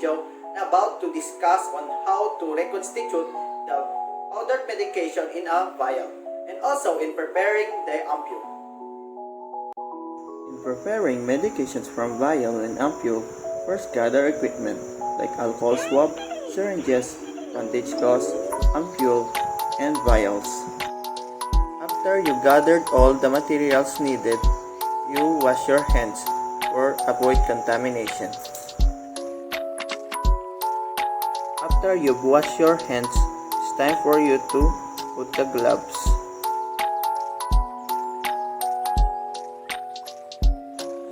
video na about to discuss on how to reconstitute the powdered medication in a vial and also in preparing the ampule. In preparing medications from vial and ampule, first gather equipment like alcohol swab, syringes, bandage gauze, ampule, and vials. After you gathered all the materials needed, you wash your hands or avoid contamination. After you've washed your hands, it's time for you to put the gloves.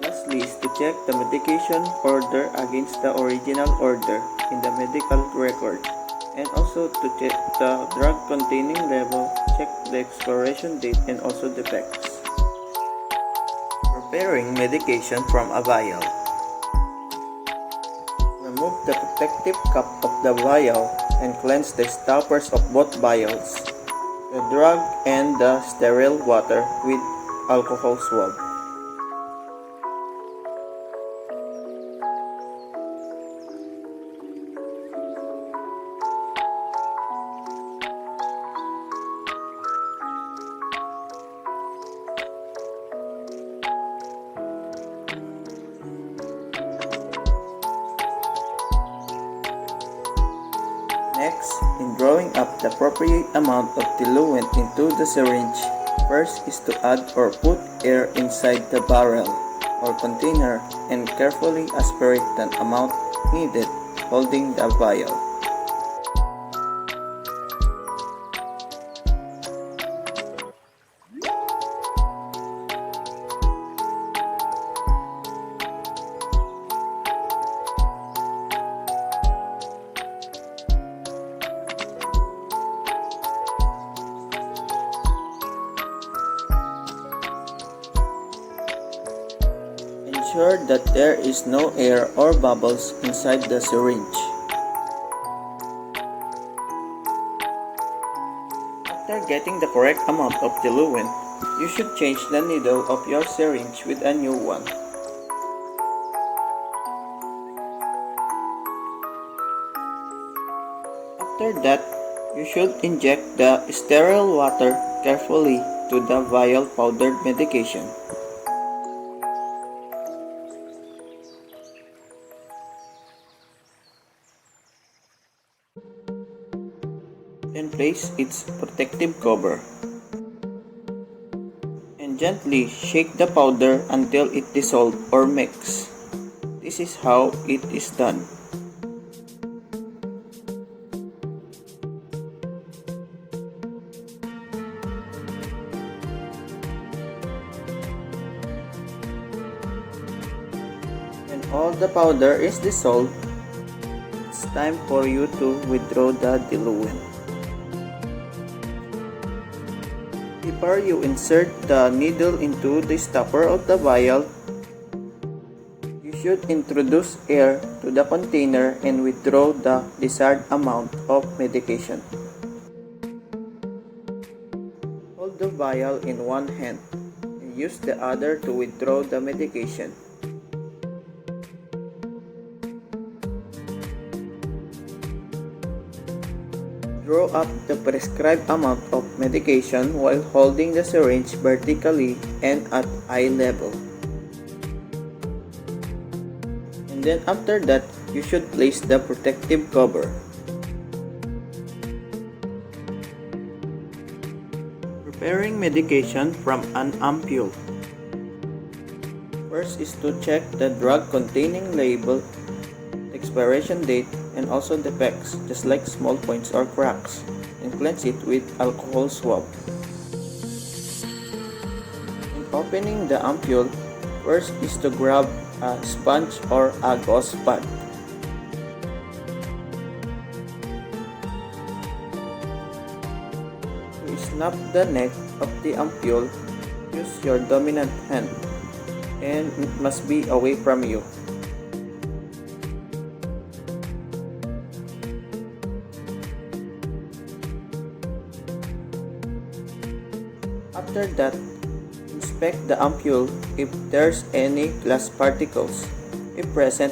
Lastly is to check the medication order against the original order in the medical record, and also to check the drug containing label, check the expiration date and also defects. Preparing medication from a vial. Remove the protective cap of the vial and cleanse the stoppers of both vials, the drug and the sterile water with alcohol swab. Next, in drawing up the appropriate amount of diluent into the syringe, first is to add or put air inside the barrel or container and carefully aspirate the amount needed, holding the vial. Ensure that there is no air or bubbles inside the syringe. After getting the correct amount of diluent, you should change the needle of your syringe with a new one. After that, you should inject the sterile water carefully to the vial powdered medication. And place its protective cover. And gently shake the powder until it dissolves or mix. This is how it is done. When all the powder is dissolved, it's time for you to withdraw the diluent. Before you insert the needle into the stopper of the vial, you should introduce air to the container and withdraw the desired amount of medication. Hold the vial in one hand and use the other to withdraw the medication. Draw up the prescribed amount of medication while holding the syringe vertically and at eye level. And then after that, you should place the protective cover. Preparing medication from an ampule. First is to check the drug containing label, expiration date, and also defects, just like small points or cracks, and cleanse it with alcohol swab. In opening the ampule, first is to grab a sponge or a gauze pad. To snap the neck of the ampule, use your dominant hand, and it must be away from you. After that, inspect the ampule if there's any glass particles. If present,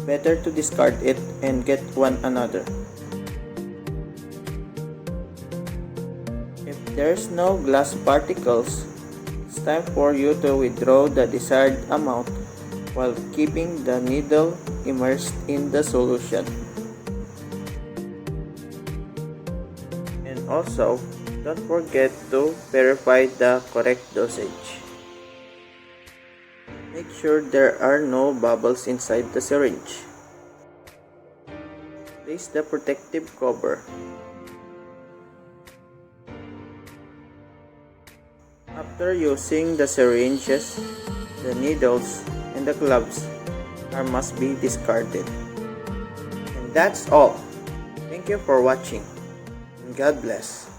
better to discard it and get one another. If there's no glass particles, it's time for you to withdraw the desired amount while keeping the needle immersed in the solution. And also, don't forget to verify the correct dosage. Make sure there are no bubbles inside the syringe. Place the protective cover. After using the syringes, the needles and the gloves must be discarded. And that's all. Thank you for watching, and God bless.